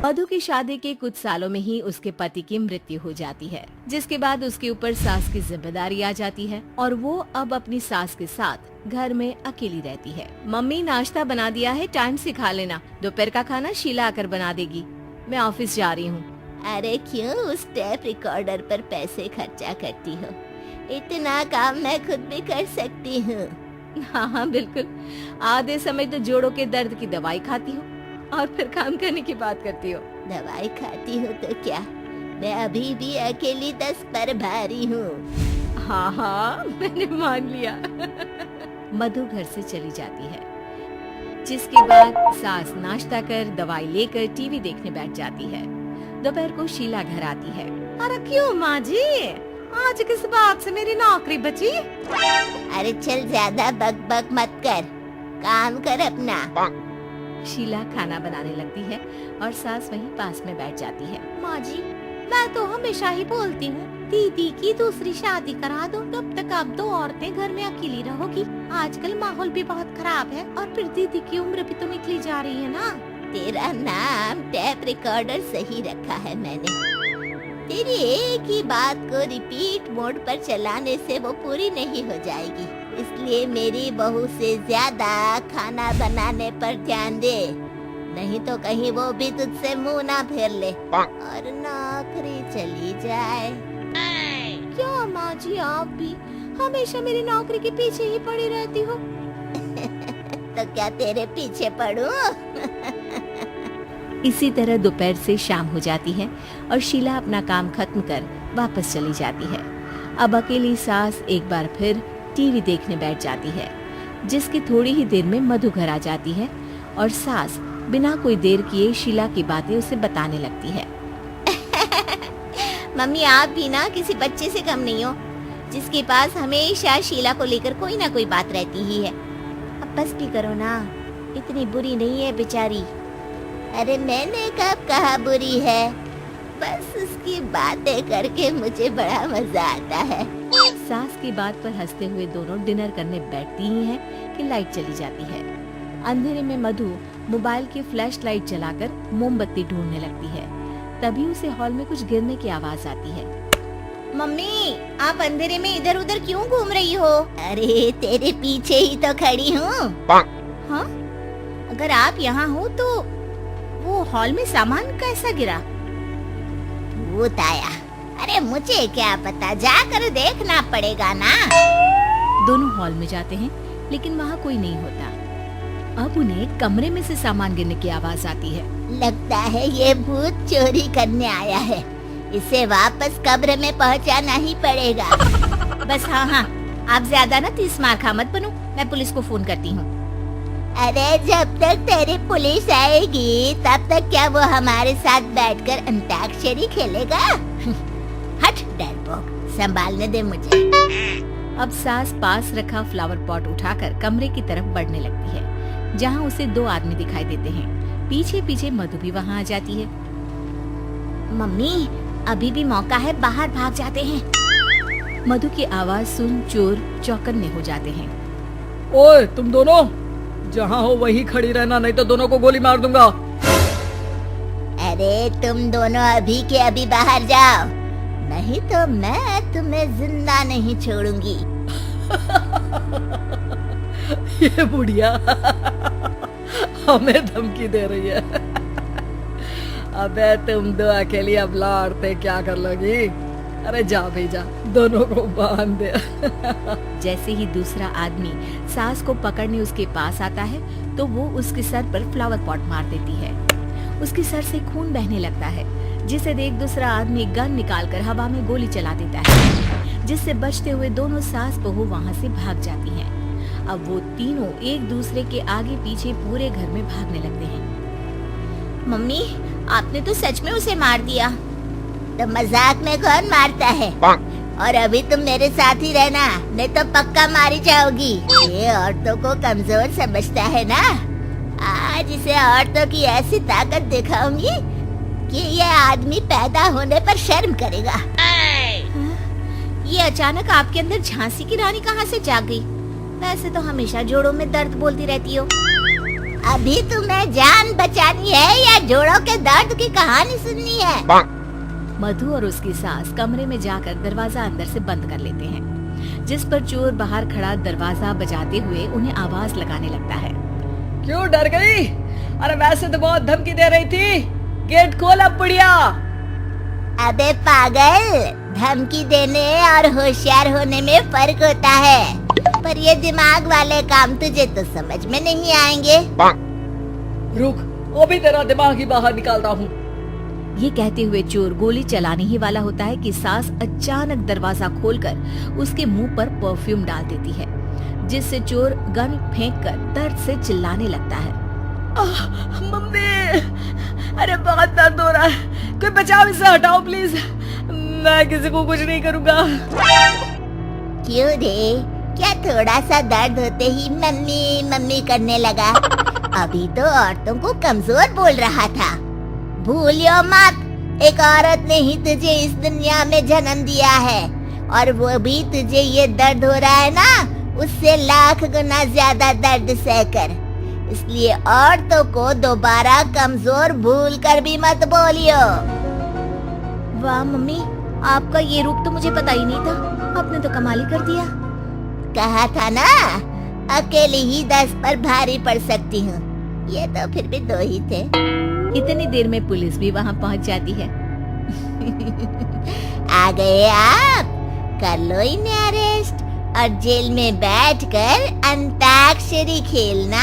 मधु की शादी के कुछ सालों में ही उसके पति की मृत्यु हो जाती है, जिसके बाद उसके ऊपर सास की जिम्मेदारी आ जाती है और वो अब अपनी सास के साथ घर में अकेली रहती है। मम्मी नाश्ता बना दिया है, टाइम से खा लेना, दोपहर का खाना शीला आकर बना देगी, मैं ऑफिस जा रही हूँ। अरे क्यों उस टेप रिकॉर्डर पर पैसे खर्चा करती हो? इतना काम मैं खुद भी कर सकती हूँ। हाँ बिल्कुल, आधे समय तो जोड़ों के दर्द की दवाई खाती हूँ और फिर काम करने की बात करती हो। दवाई खाती हूँ तो क्या, मैं अभी भी अकेली 10 पर भारी हूँ। हाँ मैंने मान लिया। मधु घर से चली जाती है, जिसके बाद सास नाश्ता कर दवाई लेकर टीवी देखने बैठ जाती है। दोपहर को शीला घर आती है। अरे क्यों माँ जी, आज किस बात से मेरी नौकरी बची? अरे चल ज्यादा बक बक मत कर, काम कर अपना। शीला खाना बनाने लगती है और सास वहीं पास में बैठ जाती है। माँ जी, मैं तो हमेशा ही बोलती हूँ दीदी की दूसरी शादी करा दो, तब तक आप 2 औरतें घर में अकेली रहोगी। आजकल माहौल भी बहुत खराब है और फिर दीदी की उम्र भी तो निकली जा रही है ना। तेरा नाम टेप रिकॉर्डर सही रखा है मैंने। तेरी एक ही बात को रिपीट मोड पर चलाने से वो पूरी नहीं हो जाएगी, इसलिए मेरी बहू से ज्यादा खाना बनाने पर ध्यान दे, नहीं तो कहीं वो भी तुझसे मुंह ना फेर ले और नौकरी चली जाए। क्या माँ जी, आप भी हमेशा मेरी नौकरी के पीछे ही पड़ी रहती हो। तो क्या तेरे पीछे पड़ूं? इसी तरह दोपहर से शाम हो जाती है और शीला अपना काम खत्म कर वापस चली जाती है। अब अकेली सास एक बार फिर टीवी देखने बैठ जाती है, जिसकी थोड़ी ही देर में मधु घर आ जाती है और सास बिना कोई देर किए शीला की बातें उसे बताने लगती है। मम्मी, आप भी ना किसी बच्चे से कम नहीं हो, जिसके पास हमेशा शीला को लेकर कोई ना कोई बात रहती ही है। अब बस भी करो ना, इतनी बुरी नहीं है बेचारी। अरे मैंने कब कहा बुरी है, बस उसकी बातें करके मुझे बड़ा मजा आता है। सास की बात पर हंसते हुए दोनों डिनर करने बैठती ही हैं कि लाइट चली जाती है। अंधेरे में मधु मोबाइल की फ्लैश लाइट जलाकर मोमबत्ती ढूंढने लगती है। तभी उसे हॉल में कुछ गिरने की आवाज आती है। मम्मी, आप अंधेरे में इधर उधर क्यों घूम रही हो? अरे तेरे पीछे ही तो खड़ी हूँ। हाँ, अगर आप यहाँ हो तो वो हॉल में सामान कैसा गिरा? भूत आया। अरे मुझे क्या पता, जाकर देखना पड़ेगा ना। दोनों हॉल में जाते हैं लेकिन वहाँ कोई नहीं होता। अब उन्हें कमरे में से सामान गिरने की आवाज आती है। लगता है ये भूत चोरी करने आया है, इसे वापस कब्र में पहुंचाना ही पड़ेगा। बस हाँ, आप ज्यादा ना 30 मार खा मत बनो, मैं पुलिस को फोन करती हूँ। अरे जब तक तेरी पुलिस आएगी तब तक क्या वो हमारे साथ बैठकर अंताक्षरी खेलेगा? हट डरपोक, संभालने दे मुझे। अब सास पास रखा फ्लावर पॉट उठाकर कमरे की तरफ बढ़ने लगती है, जहाँ उसे 2 आदमी दिखाई देते हैं। पीछे पीछे मधु भी वहाँ आ जाती है। मम्मी, अभी भी मौका है, बाहर भाग जाते हैं। मधु की आवाज सुन चोर चौकन्ने हो जाते हैं। ओए तुम दोनों, जहाँ हो वहीं खड़ी रहना, नहीं तो दोनों को गोली मार दूंगा। अरे तुम दोनों अभी के अभी बाहर जाओ, नहीं तो मैं तुम्हें जिंदा नहीं छोड़ूंगी। ये बुढ़िया हमें धमकी दे रही है। अबे तुम 2 अकेली अबला औरतें क्या कर लोगी? अरे जा भेजा, दोनों को बांध दे। जैसे ही दूसरा आदमी सास को पकड़ने उसके पास आता है तो वो उसके सर पर फ्लावर पॉट मार देती है। उसके सर से खून बहने लगता है, जिसे देख दूसरा आदमी गन निकालकर हवा में गोली चला देता है, जिससे बचते हुए दोनों सास बहू वहाँ से भाग जाती हैं। अब वो तीनों एक दूसरे के आगे पीछे पूरे घर में भागने लगते हैं। मम्मी, आपने तो सच में उसे मार दिया। तो मजाक में कौन मारता है? और अभी तुम मेरे साथ ही रहना, नहीं तो पक्का मारी जाओगी। ये औरतों को कमजोर समझता है ना। आज इसे औरतों की ऐसी ताकत दिखाऊंगी कि ये आदमी पैदा होने पर शर्म करेगा। ये अचानक आपके अंदर झांसी की रानी कहाँ से जाग गई? वैसे तो हमेशा जोड़ों में दर्द बोलती रहती हो। अभी तुम्हें जान बचानी है या जोड़ों के दर्द की कहानी सुननी है? मधु और उसकी सास कमरे में जाकर दरवाजा अंदर से बंद कर लेते हैं, जिस पर चोर बाहर खड़ा दरवाजा बजाते हुए उन्हें आवाज लगाने लगता है। क्यों डर गई? अरे वैसे तो बहुत धमकी दे रही थी, गेट खोल अब बुढ़िया। अबे पागल, धमकी देने और होशियार होने में फर्क होता है, पर ये दिमाग वाले काम तुझे तो समझ में नहीं आएंगे। रुक, वो भी तेरा दिमाग ही बाहर निकालता हूँ। ये कहते हुए चोर गोली चलाने ही वाला होता है कि सास अचानक दरवाजा खोलकर उसके मुंह पर परफ्यूम डाल देती है, जिससे चोर गन फेंककर दर्द से चिल्लाने लगता है। मम्मी, अरे बहुत दर्द हो रहा है, कोई बचाओ, इसे हटाओ प्लीज, मैं किसी को कुछ नहीं करूँगा। क्यों रे, क्या थोड़ा सा दर्द होते ही मम्मी मम्मी करने लगा? अभी तो औरतों को कमजोर बोल रहा था। भूलियो मत, एक औरत ने ही तुझे इस दुनिया में जन्म दिया है, और वो भी तुझे ये दर्द हो रहा है ना, उससे लाख गुना ज्यादा दर्द सहकर। इसलिए औरतों को दोबारा कमजोर भूल कर भी मत बोलियो। वाह मम्मी, आपका ये रूप तो मुझे पता ही नहीं था, आपने तो कमाल ही कर दिया। कहा था ना, अकेली ही 10 पर भारी पड़ सकती हूँ, ये तो फिर भी 2 ही थे। इतनी देर में पुलिस भी वहाँ पहुँच जाती है। आ गए आप, कर लो इन्हें अरेस्ट और जेल में बैठकर अंताक्षरी खेलना।